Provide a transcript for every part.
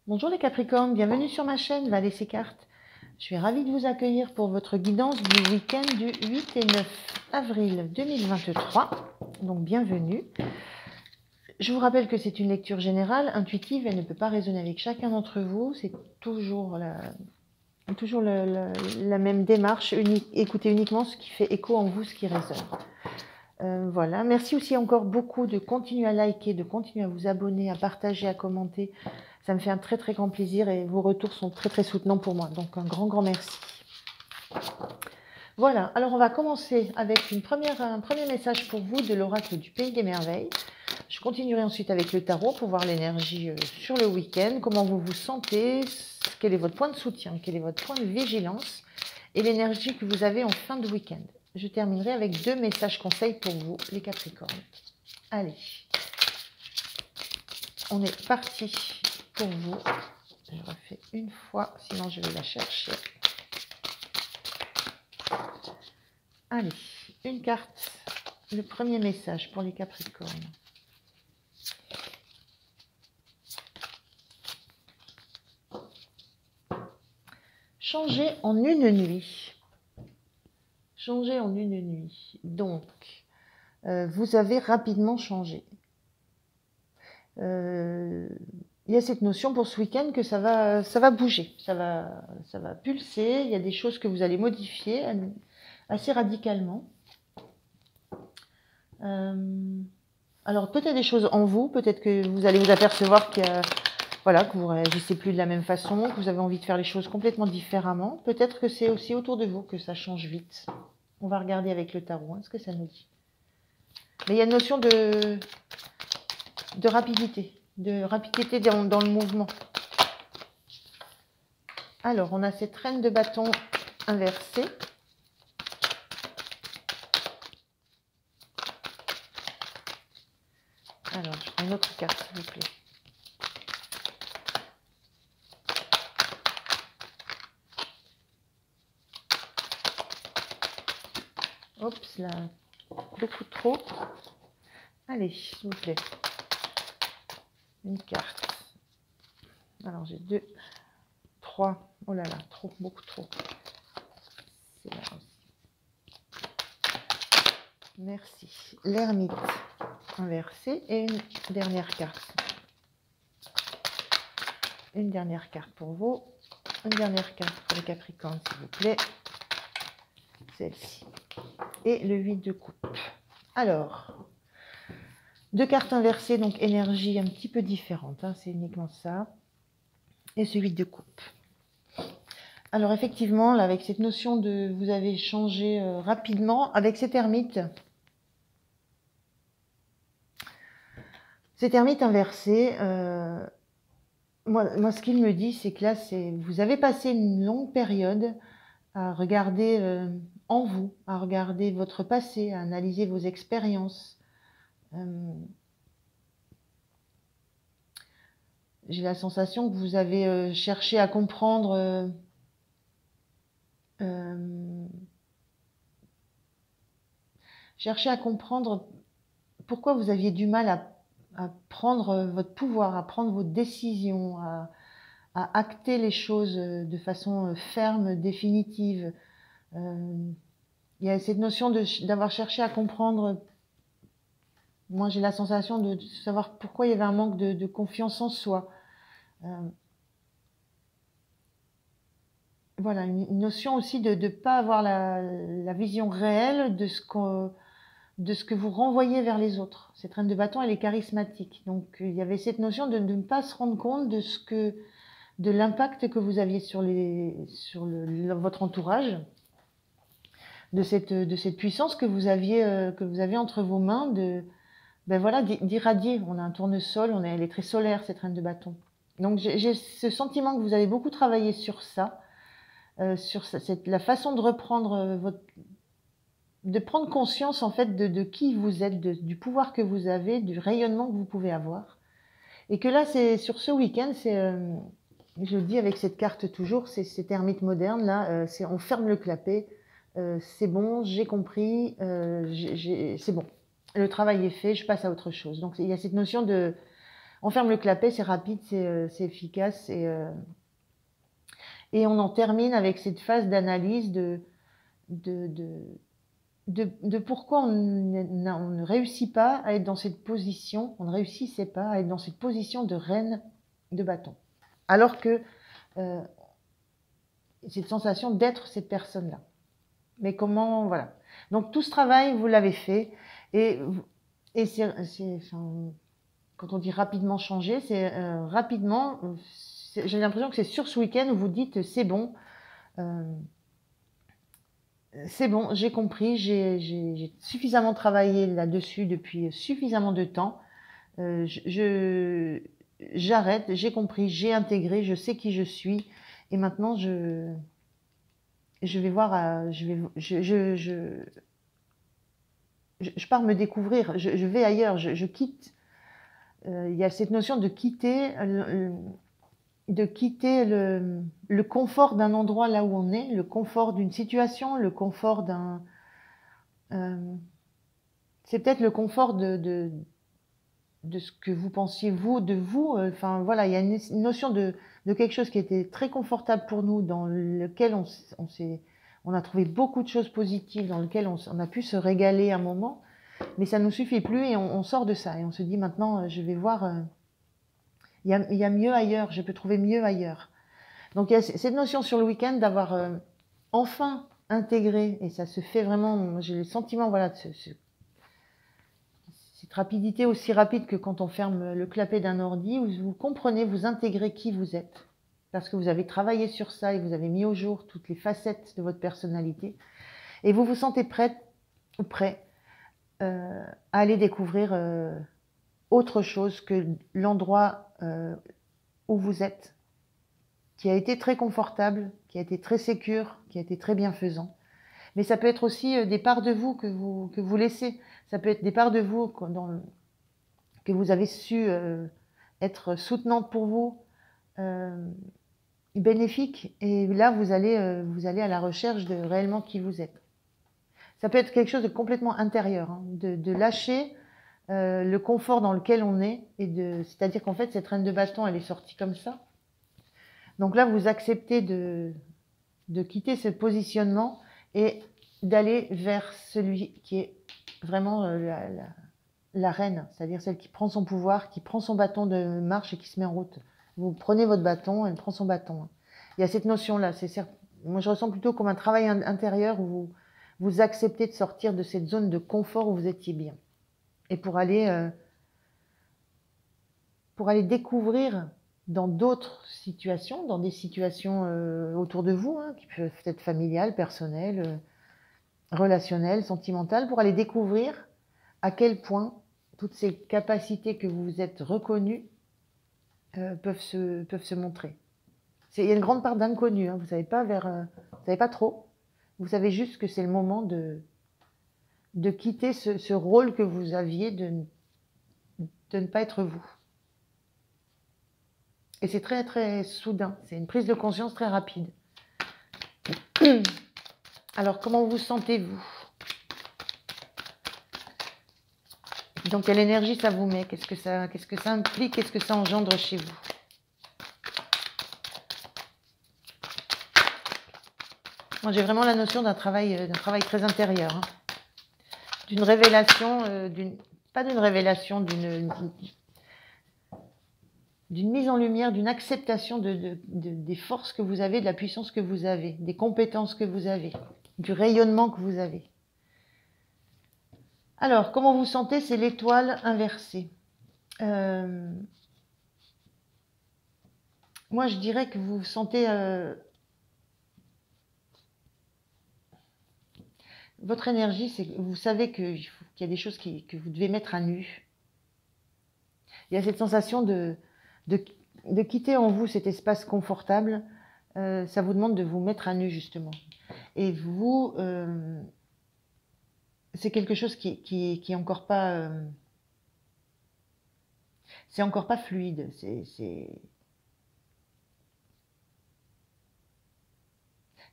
Bonjour les Capricornes, bienvenue sur ma chaîne Valet ses cartes. Je suis ravie de vous accueillir pour votre guidance du week-end du 8 et 9 avril 2023. Donc bienvenue. Je vous rappelle que c'est une lecture générale, intuitive, elle ne peut pas résonner avec chacun d'entre vous. C'est toujours la même démarche, écoutez uniquement ce qui fait écho en vous, ce qui résonne. Voilà, merci aussi encore beaucoup de continuer à liker, de continuer à vous abonner, à partager, à commenter. Ça me fait un très très grand plaisir et vos retours sont très très soutenants pour moi. Donc un grand merci. Voilà, alors on va commencer avec un premier message pour vous de l'oracle du Pays des Merveilles. Je continuerai ensuite avec le tarot pour voir l'énergie sur le week-end, comment vous vous sentez, quel est votre point de soutien, quel est votre point de vigilance et l'énergie que vous avez en fin de week-end. Je terminerai avec 2 messages conseils pour vous, les Capricornes. Allez, on est parti pour vous. Je refais une fois, sinon je vais la chercher. Allez, une carte. Le premier message pour les Capricornes. Changer en une nuit. Changer en une nuit. Donc, vous avez rapidement changé. Il y a cette notion pour ce week-end que ça va bouger, ça va pulser. Il y a des choses que vous allez modifier assez radicalement. Alors peut-être des choses en vous, peut-être que vous allez vous apercevoir que vous ne réagissez plus de la même façon, que vous avez envie de faire les choses complètement différemment. Peut-être que c'est aussi autour de vous que ça change vite. On va regarder avec le tarot, ce que ça nous dit. Mais il y a une notion de rapidité, dans le mouvement. Alors, on a cette reine de bâton inversée. Alors, je prends une autre carte, s'il vous plaît. Oups, là, beaucoup trop. Allez, s'il vous plaît. Une carte. Alors, j'ai 2, 3. Oh là là, trop, beaucoup trop. C'est là aussi. Merci. L'ermite inversé et une dernière carte. Une dernière carte pour vous. Une dernière carte pour les Capricornes, s'il vous plaît. Celle-ci. Et le 8 de coupe. Alors, 2 cartes inversées, donc énergie un petit peu différente. C'est uniquement ça. Et ce 8 de coupe. Alors effectivement, là, avec cette notion de vous avez changé rapidement, avec cet ermite inversé, moi ce qu'il me dit, c'est que là, vous avez passé une longue période à regarder en vous, à regarder votre passé, à analyser vos expériences. J'ai la sensation que vous avez cherché à comprendre pourquoi vous aviez du mal à prendre votre pouvoir, à prendre vos décisions, à acter les choses de façon ferme, définitive. Il y a cette notion d'avoir cherché à comprendre. Moi, j'ai la sensation de savoir pourquoi il y avait un manque de confiance en soi. Voilà, une notion aussi de ne pas avoir la vision réelle de ce que vous renvoyez vers les autres. Cette reine de bâton, elle est charismatique. Donc, il y avait cette notion de ne pas se rendre compte de l'impact que vous aviez sur votre entourage, de cette puissance que vous avez entre vos mains, d'irradier. On a un tournesol, elle est très solaire, cette reine de bâton. Donc, j'ai ce sentiment que vous avez beaucoup travaillé sur ça, la façon de reprendre de prendre conscience en fait de qui vous êtes, du pouvoir que vous avez, du rayonnement que vous pouvez avoir. Et que là, c'est sur ce week-end, je le dis avec cette carte toujours, c'est cet ermite moderne là, on ferme le clapet, c'est bon, j'ai compris, c'est bon, le travail est fait, je passe à autre chose. Donc il y a cette notion de, On ferme le clapet, c'est rapide, c'est efficace, et on en termine avec cette phase d'analyse de, pourquoi on ne réussit pas à être dans cette position, on ne réussissait pas à être dans cette position de reine de bâton. Alors que cette sensation d'être cette personne-là. Mais comment, voilà. Donc tout ce travail, vous l'avez fait, et enfin, quand on dit rapidement changer, c'est rapidement, j'ai l'impression que c'est sur ce week-end où vous dites c'est bon, j'ai compris, j'ai suffisamment travaillé là-dessus depuis suffisamment de temps, j'arrête, j'ai compris, j'ai intégré, je sais qui je suis, et maintenant je vais voir, je pars me découvrir, je vais ailleurs, je quitte. Il y a cette notion de quitter, le confort d'un endroit là où on est, le confort d'une situation, le confort d'un... c'est peut-être le confort de ce que vous pensiez vous, de vous. Enfin voilà, il y a une notion de quelque chose qui était très confortable pour nous, dans lequel on a trouvé beaucoup de choses positives, dans lequel on a pu se régaler un moment, mais ça ne nous suffit plus et on sort de ça et on se dit maintenant je vais voir, il y a mieux ailleurs, je peux trouver mieux ailleurs. Donc il y a cette notion sur le week-end d'avoir enfin intégré, et ça se fait vraiment, j'ai le sentiment voilà, de cette rapidité aussi rapide que quand on ferme le clapet d'un ordi, où vous comprenez, vous intégrez qui vous êtes, parce que vous avez travaillé sur ça et vous avez mis au jour toutes les facettes de votre personnalité, et vous vous sentez prête ou prêt à aller découvrir autre chose que l'endroit où vous êtes, qui a été très confortable, qui a été très sécure, qui a été très bienfaisant. Mais ça peut être aussi des parts de vous que vous laissez. Ça peut être des parts de vous que vous avez su être soutenantes pour vous, bénéfiques. Et là, vous allez à la recherche de réellement qui vous êtes. Ça peut être quelque chose de complètement intérieur, hein, de lâcher le confort dans lequel on est. C'est-à-dire qu'en fait, cette reine de bâton, elle est sortie comme ça. Donc là, vous acceptez de quitter ce positionnement et d'aller vers celui qui est vraiment la reine, c'est-à-dire celle qui prend son pouvoir, qui prend son bâton de marche et qui se met en route. Vous prenez votre bâton, elle prend son bâton. Il y a cette notion-là. Moi, je ressens plutôt comme un travail intérieur où vous acceptez de sortir de cette zone de confort où vous étiez bien. Et pour aller découvrir dans d'autres situations, dans des situations autour de vous, hein, qui peuvent être familiales, personnelles, relationnelles, sentimentales, pour aller découvrir à quel point toutes ces capacités que vous vous êtes reconnues peuvent se montrer. Il y a une grande part d'inconnu, hein, vous savez pas trop. Vous savez juste que c'est le moment de quitter ce rôle que vous aviez de ne pas être vous. Et c'est très très soudain, c'est une prise de conscience très rapide. Alors comment vous sentez-vous? Donc quelle énergie ça vous met? Qu'est-ce que ça implique? Qu'est-ce que ça engendre chez vous? Moi j'ai vraiment la notion d'un travail très intérieur, hein. D'une révélation, pas d'une révélation, d'une mise en lumière, d'une acceptation des forces que vous avez, de la puissance que vous avez, des compétences que vous avez, du rayonnement que vous avez. Alors, comment vous sentez? C'est l'étoile inversée. Moi, je dirais que vous sentez... votre énergie, c'est que vous savez qu'il y a des choses que vous devez mettre à nu. Il y a cette sensation de quitter en vous cet espace confortable. Ça vous demande de vous mettre à nu, justement. Et vous... c'est quelque chose qui est encore pas... c'est encore pas fluide.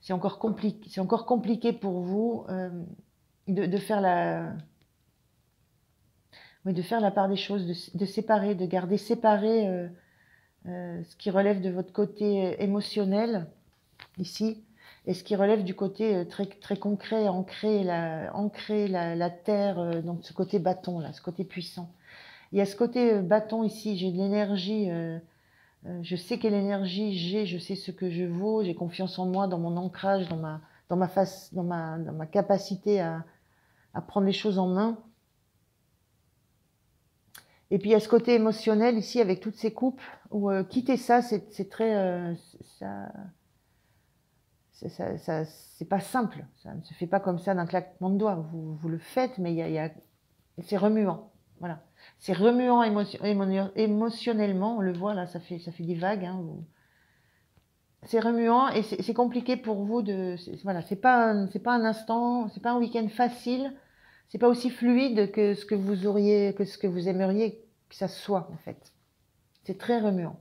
C'est encore compliqué pour vous de faire oui, de faire la part des choses, de séparer, de garder séparé ce qui relève de votre côté émotionnel, ici, et ce qui relève du côté très, très concret, ancrer la terre, donc ce côté bâton, là, ce côté puissant. Il y a ce côté bâton ici, j'ai de l'énergie, je sais quelle énergie j'ai, je sais ce que je vaux, j'ai confiance en moi, dans mon ancrage, dans ma capacité à prendre les choses en main. Et puis il y a ce côté émotionnel ici avec toutes ces coupes où quitter ça, c'est très, c'est pas simple. Ça ne se fait pas comme ça d'un claquement de doigts. Vous le faites, mais c'est remuant. Voilà, c'est remuant émotionnellement. On le voit là, ça fait des vagues. Hein, c'est remuant et c'est compliqué pour vous voilà, c'est pas un instant, c'est pas un week-end facile. C'est pas aussi fluide que ce que vous aimeriez que ça soit en fait. C'est très remuant.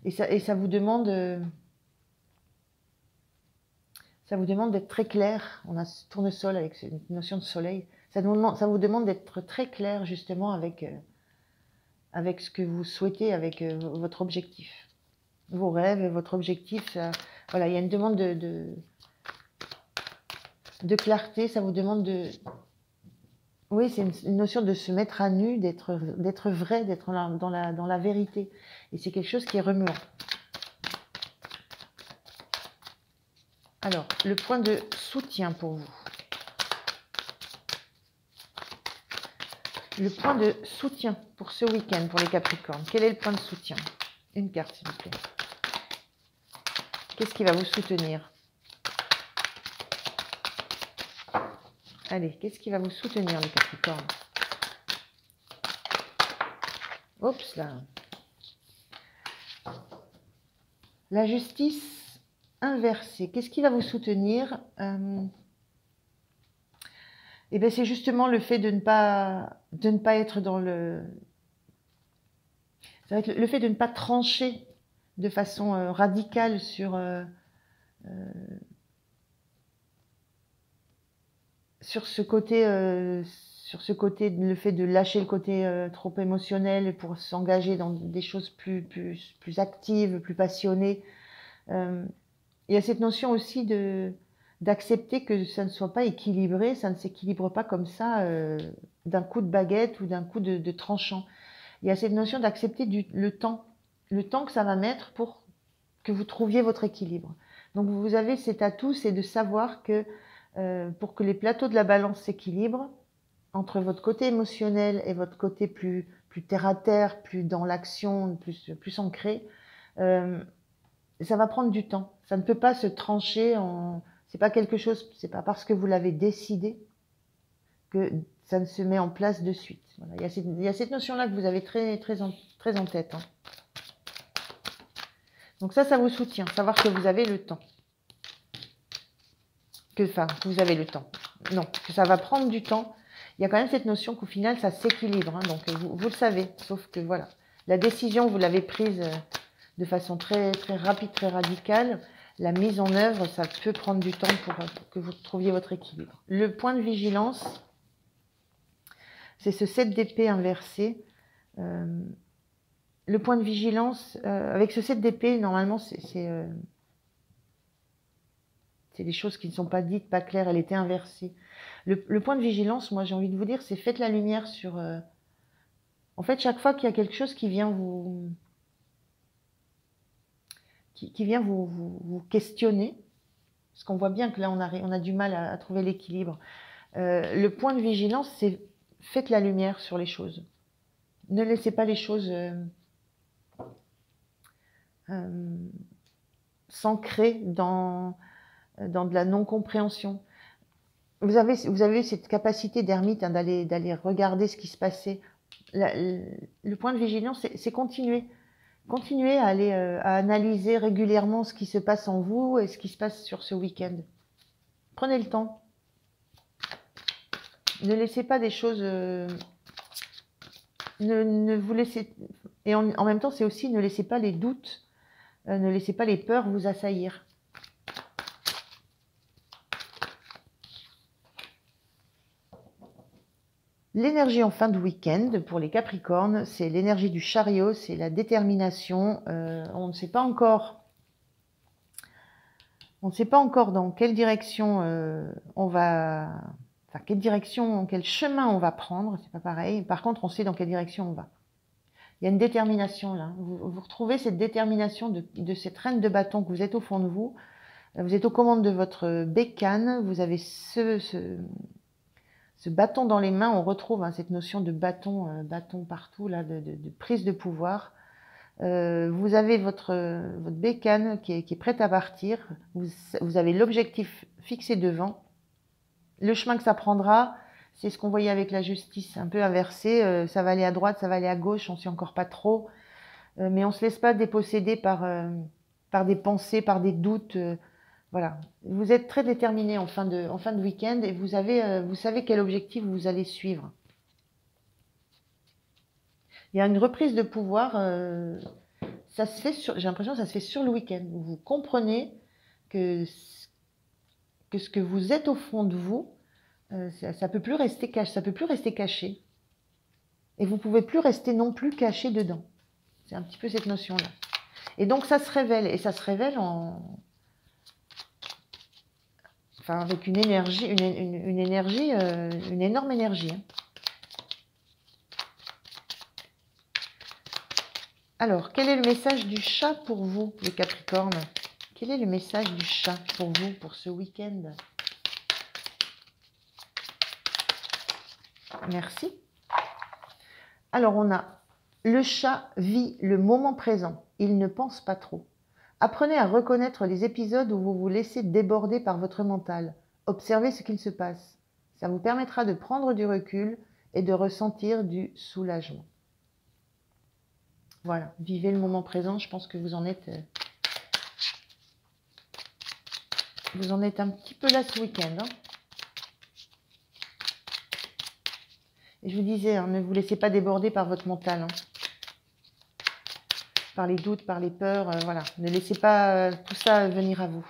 Et ça vous demande d'être très clair. On a ce tournesol avec une notion de soleil. Ça vous demande d'être très clair justement avec ce que vous souhaitez, avec votre objectif, vos rêves, votre objectif. Voilà, il y a une demande de clarté. Ça vous demande oui, c'est une notion de se mettre à nu, d'être vrai, d'être dans la vérité. Et c'est quelque chose qui est remuant. Alors, le point de soutien pour vous. Le point de soutien pour ce week-end, pour les Capricornes. Quel est le point de soutien? Une carte, s'il vous plaît. Qu'est-ce qui va vous soutenir? Allez, qu'est-ce qui va vous soutenir, les Capricornes? Oups, là. La justice inversée. Qu'est-ce qui va vous soutenir? Eh bien, c'est justement le fait de ne pas être dans ça va être le fait de ne pas trancher de façon radicale sur ce côté, le fait de lâcher le côté trop émotionnel pour s'engager dans des choses plus actives, plus passionnées. Il y a cette notion aussi d'accepter que ça ne soit pas équilibré, ça ne s'équilibre pas comme ça d'un coup de baguette ou d'un coup de tranchant. Il y a cette notion d'accepter le temps que ça va mettre pour que vous trouviez votre équilibre. Donc vous avez cet atout, c'est de savoir que pour que les plateaux de la balance s'équilibrent entre votre côté émotionnel et votre côté plus terre à terre, plus dans l'action, plus ancré, ça va prendre du temps. Ça ne peut pas se trancher c'est pas quelque chose, c'est pas parce que vous l'avez décidé que ça ne se met en place de suite. Voilà. Il y a cette notion-là que vous avez très en tête. Hein. Donc ça vous soutient, savoir que vous avez le temps. Que vous avez le temps. Non, que ça va prendre du temps. Il y a quand même cette notion qu'au final, ça s'équilibre. Hein, donc vous le savez, sauf que voilà, la décision, vous l'avez prise de façon très rapide, très radicale. La mise en œuvre, ça peut prendre du temps pour que vous trouviez votre équilibre. Le point de vigilance, c'est ce 7 d'épée inversé. Le point de vigilance, avec ce 7 d'épée, normalement, c'est des choses qui ne sont pas dites, pas claires, elle était inversée. Le point de vigilance, moi j'ai envie de vous dire, c'est faites la lumière sur... en fait, chaque fois qu'il y a quelque chose qui vient vous questionner, parce qu'on voit bien que là on a du mal à trouver l'équilibre. Le point de vigilance, c'est faites la lumière sur les choses. Ne laissez pas les choses s'ancrer dans de la non-compréhension. Vous avez cette capacité d'ermite hein, d'aller regarder ce qui se passait. Le point de vigilance, c'est continuer. Continuez à aller à analyser régulièrement ce qui se passe en vous et ce qui se passe sur ce week-end. Prenez le temps. Ne laissez pas des choses... ne vous laissez... Et en même temps, c'est aussi ne laissez pas les doutes, ne laissez pas les peurs vous assaillir. L'énergie en fin de week-end pour les Capricornes, c'est l'énergie du chariot, c'est la détermination. On ne sait pas encore dans quelle direction on va, enfin quel chemin on va prendre, c'est pas pareil. Par contre, on sait dans quelle direction on va. Il y a une détermination là. Vous retrouvez cette détermination de cette reine de bâton que vous êtes au fond de vous. Vous êtes aux commandes de votre bécane. Vous avez ce bâton dans les mains. On retrouve cette notion de bâton, bâton partout là, de prise de pouvoir. Vous avez votre bécane qui est prête à partir. Vous avez l'objectif fixé devant. Le chemin que ça prendra, c'est ce qu'on voyait avec la justice, un peu inversé. Ça va aller à droite, ça va aller à gauche, on ne sait encore pas trop. Mais on ne se laisse pas déposséder par des pensées, par des doutes. Voilà. Vous êtes très déterminé en fin de week-end et vous savez quel objectif vous allez suivre. Il y a une reprise de pouvoir. Ça se fait j'ai l'impression que ça se fait sur le week-end. Vous comprenez que ce que vous êtes au fond de vous, ça peut plus rester caché, ça peut plus rester caché. Et vous pouvez plus rester non plus caché dedans. C'est un petit peu cette notion-là. Et donc ça se révèle, et ça se révèle avec une énergie, une énergie, une énorme énergie. Alors, quel est le message du chat pour vous, les Capricornes? Quel est le message du chat pour vous, pour ce week-end? Merci. Alors, on a le chat vit le moment présent. Il ne pense pas trop. Apprenez à reconnaître les épisodes où vous vous laissez déborder par votre mental. Observez ce qu'il se passe. Ça vous permettra de prendre du recul et de ressentir du soulagement. Voilà, vivez le moment présent. Je pense que vous en êtes un petit peu là ce week-end. Et je vous disais, ne vous laissez pas déborder par votre mental. Par les doutes, par les peurs, voilà. Ne laissez pas tout ça venir à vous.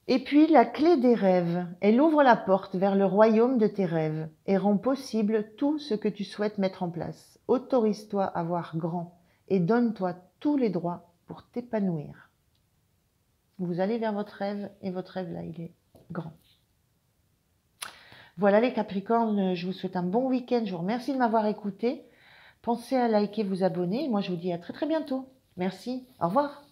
Et puis, la clé des rêves, elle ouvre la porte vers le royaume de tes rêves et rend possible tout ce que tu souhaites mettre en place. Autorise-toi à voir grand et donne-toi tous les droits pour t'épanouir. Vous allez vers votre rêve et votre rêve, là, il est grand. Voilà les Capricornes, je vous souhaite un bon week-end. Je vous remercie de m'avoir écouté. Pensez à liker, vous abonner. Moi, je vous dis à très très bientôt. Merci. Au revoir.